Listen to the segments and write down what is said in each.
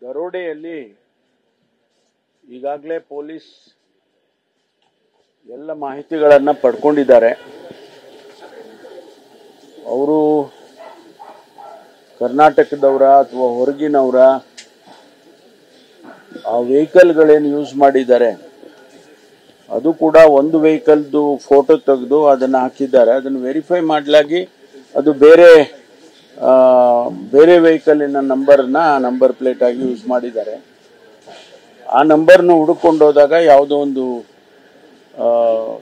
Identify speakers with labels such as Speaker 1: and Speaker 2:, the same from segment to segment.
Speaker 1: ದರೋಡೆಯಲ್ಲಿ ಈಗಾಗಲೇ ಪೊಲೀಸ್ ಎಲ್ಲ ಮಾಹಿತಿಗಳನ್ನು ಪಡ್ಕೊಂಡಿದ್ದಾರೆ. ಅವರು ಕರ್ನಾಟಕದವರ ಅಥವಾ ಹೊರಗಿನವರ ಆ ವೆಹಿಕಲ್ಗಳೇನು ಯೂಸ್ ಮಾಡಿದ್ದಾರೆ ಅದು ಕೂಡ ಒಂದು ವೆಹಿಕಲ್ದು ಫೋಟೋ ತೆಗೆದು ಅದನ್ನು ಹಾಕಿದ್ದಾರೆ. ಅದನ್ನು ವೆರಿಫೈ ಮಾಡಲಾಗಿ ಅದು ಬೇರೆ ವೆಹಿಕಲಿನ ನಂಬರ್ ಪ್ಲೇಟ್ ಆಗಿ ಯೂಸ್ ಮಾಡಿದ್ದಾರೆ. ಆ ನಂಬರ್ನು ಹುಡುಕೊಂಡು ಹೋದಾಗ ಯಾವುದೋ ಒಂದು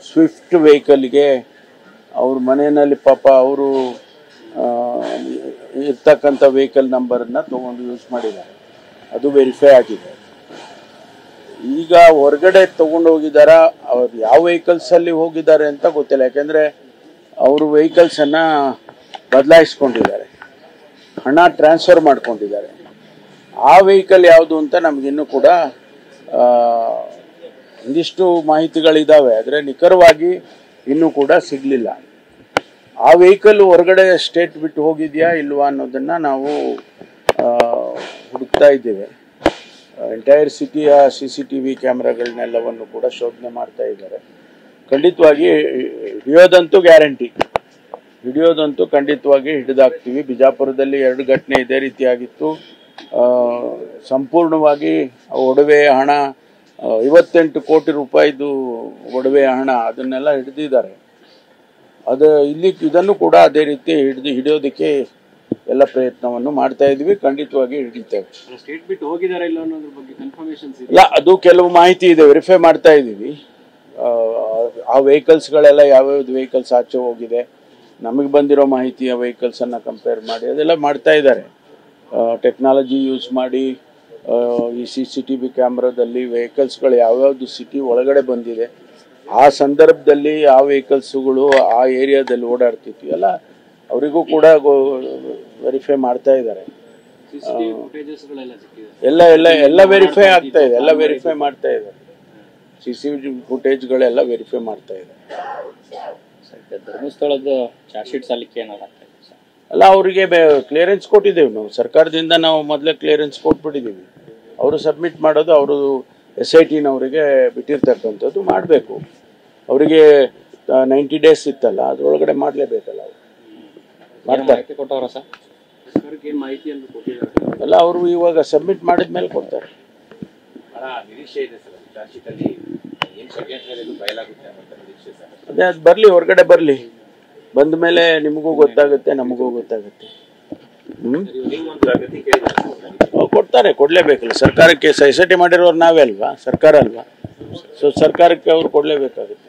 Speaker 1: ಸ್ವಿಫ್ಟ್ ವೆಹಿಕಲ್ಗೆ ಅವ್ರ ಮನೆಯಲ್ಲಿ ಪಾಪ ಅವರು ಇರ್ತಕ್ಕಂಥ ವೆಹಿಕಲ್ ನಂಬರನ್ನು ತೊಗೊಂಡು ಯೂಸ್ ಮಾಡಿದ್ದಾರೆ. ಅದು ವೆರಿಫೈ ಆಗಿದೆ. ಈಗ ಹೊರಗಡೆ ತೊಗೊಂಡು ಹೋಗಿದ್ದಾರಾ, ಅವ್ರು ಯಾವ ವೆಹಿಕಲ್ಸಲ್ಲಿ ಹೋಗಿದ್ದಾರೆ ಅಂತ ಗೊತ್ತಿಲ್ಲ. ಯಾಕೆಂದರೆ ಅವರು ವೆಹಿಕಲ್ಸನ್ನು ಬದಲಾಯಿಸ್ಕೊಂಡಿದ್ದಾರೆ, ಹಣ ಟ್ರಾನ್ಸ್ಫರ್ ಮಾಡ್ಕೊಂಡಿದ್ದಾರೆ. ಆ ವೆಹಿಕಲ್ ಯಾವುದು ಅಂತ ನಮಗಿನ್ನೂ ಕೂಡ ಒಂದಿಷ್ಟು ಮಾಹಿತಿಗಳಿದ್ದಾವೆ, ಆದರೆ ನಿಖರವಾಗಿ ಇನ್ನೂ ಕೂಡ ಸಿಗಲಿಲ್ಲ. ಆ ವೆಹಿಕಲ್ ಹೊರಗಡೆ ಸ್ಟೇಟ್ ಬಿಟ್ಟು ಹೋಗಿದೆಯಾ ಇಲ್ವಾ ಅನ್ನೋದನ್ನು ನಾವು ಹುಡುಕ್ತಾ ಇದ್ದೇವೆ. ಎಂಟೈರ್ ಸಿಟಿಯ CCTV ಕ್ಯಾಮ್ರಾಗಳನ್ನೆಲ್ಲವನ್ನು ಕೂಡ ಶೋಧನೆ ಮಾಡ್ತಾ ಇದ್ದಾರೆ. ಖಂಡಿತವಾಗಿ ಹಿಡಿಯೋದಂತೂ ಗ್ಯಾರಂಟಿ, ಹಿಡಿಯೋದಂತೂ ಖಂಡಿತವಾಗಿ ಹಿಡಿದಾಕ್ತೀವಿ. ಬಿಜಾಪುರದಲ್ಲಿ 2 ಘಟನೆ ಇದೇ ರೀತಿಯಾಗಿತ್ತು. ಸಂಪೂರ್ಣವಾಗಿ ಒಡವೆ ಹಣ 58 ಕೋಟಿ ರೂಪಾಯಿದು ಒಡವೆ ಹಣ ಅದನ್ನೆಲ್ಲ ಹಿಡಿದಿದ್ದಾರೆ. ಇದನ್ನು ಕೂಡ ಅದೇ ರೀತಿ ಹಿಡಿಯೋದಕ್ಕೆ ಎಲ್ಲ ಪ್ರಯತ್ನವನ್ನು ಮಾಡ್ತಾ ಇದ್ವಿ. ಖಂಡಿತವಾಗಿ ಹಿಡಿತೇವೆ.
Speaker 2: ಸ್ಟೇಟ್ ಬಿಟ್ಟು ಹೋಗಿದ್ದಾರೆ ಇಲ್ಲ ಅನ್ನೋದ್ರ ಬಗ್ಗೆ ಕನ್ಫರ್ಮೇಷನ್ಸ್
Speaker 1: ಇಲ್ಲ, ಅದು ಕೆಲವು ಮಾಹಿತಿ ಇದೆ, ವೆರಿಫೈ ಮಾಡ್ತಾ ಇದ್ದೀವಿ. ಆ ವೆಹಿಕಲ್ಸ್ಗಳೆಲ್ಲ ಯಾವ್ಯಾವ್ದು ವೆಹಿಕಲ್ಸ್ ಆಚೆ ಹೋಗಿದೆ, ನಮಗೆ ಬಂದಿರೋ ಮಾಹಿತಿಯ ವೆಹಿಕಲ್ಸನ್ನು ಕಂಪೇರ್ ಮಾಡಿ ಅದೆಲ್ಲ ಮಾಡ್ತಾ ಇದ್ದಾರೆ. ಟೆಕ್ನಾಲಜಿ ಯೂಸ್ ಮಾಡಿ ಈ CCTV ಕ್ಯಾಮ್ರಾದಲ್ಲಿ ವೆಹಿಕಲ್ಸ್ಗಳು ಯಾವ್ಯಾವ್ದು ಸಿಟಿ ಒಳಗಡೆ ಬಂದಿದೆ, ಆ ಸಂದರ್ಭದಲ್ಲಿ ಆ ವೆಹಿಕಲ್ಸ್ಗಳು ಆ ಏರಿಯಾದಲ್ಲಿ ಓಡಾಡ್ತಿತ್ತು ಎಲ್ಲ ಅವರಿಗೂ ಕೂಡ ವೆರಿಫೈ ಮಾಡ್ತಾ ಇದ್ದಾರೆ. ಎಲ್ಲ ವೆರಿಫೈ ಆಗ್ತಾ ಇದೆ, ಎಲ್ಲ ವೆರಿಫೈ ಮಾಡ್ತಾ ಇದ್ದಾರೆ. CCTV ಫುಟೇಜ್ಗಳೆಲ್ಲ ವೆರಿಫೈ ಮಾಡ್ತಾ ಇದ್ದಾರೆ.
Speaker 2: ಧರ್ಮಸ್ಥಳದ ಚಾರ್ಜ್ ಶೀಟ್ ಸಲ್ಲಿಕೆ
Speaker 1: ಅಲ್ಲ, ಅವರಿಗೆ ಕ್ಲಿಯರೆನ್ಸ್ ಕೊಟ್ಟಿದ್ದೇವೆ ನಾವು. ಸರ್ಕಾರದಿಂದ ನಾವು ಮೊದಲೇ ಕ್ಲಿಯರೆನ್ಸ್ ಕೊಟ್ಬಿಟ್ಟಿದ್ದೀವಿ. ಅವರು ಸಬ್ಮಿಟ್ ಮಾಡೋದು ಅವರು SIT-ನವರಿಗೆ ಬಿಟ್ಟಿರ್ತಕ್ಕಂಥದ್ದು ಮಾಡಬೇಕು. ಅವರಿಗೆ 90 ಡೇಸ್ ಇತ್ತಲ್ಲ, ಅದರೊಳಗಡೆ ಮಾಡಲೇಬೇಕಲ್ಲ. ಅವರು ಮಾಡ್ತಾರೆ. ಅಲ್ಲ, ಅವರು ಇವಾಗ ಸಬ್ಮಿಟ್ ಮಾಡಿದ ಮೇಲೆ ಕೊಡ್ತಾರೆ. ಅದೇ ಅದು ಬರಲಿ, ಹೊರಗಡೆ ಬರಲಿ. ಬಂದ ಮೇಲೆ ನಿಮಗೂ ಗೊತ್ತಾಗುತ್ತೆ, ನಮಗೂ ಗೊತ್ತಾಗುತ್ತೆ. ಕೊಡ್ತಾರೆ, ಕೊಡಲೇಬೇಕಲ್ಲ. ಸರ್ಕಾರಕ್ಕೆ SIT ಮಾಡಿರೋರು ನಾವೇ ಅಲ್ವಾ, ಸರ್ಕಾರ ಅಲ್ವಾ? ಸೊ ಸರ್ಕಾರಕ್ಕೆ ಅವ್ರು ಕೊಡಲೇಬೇಕಾಗುತ್ತೆ.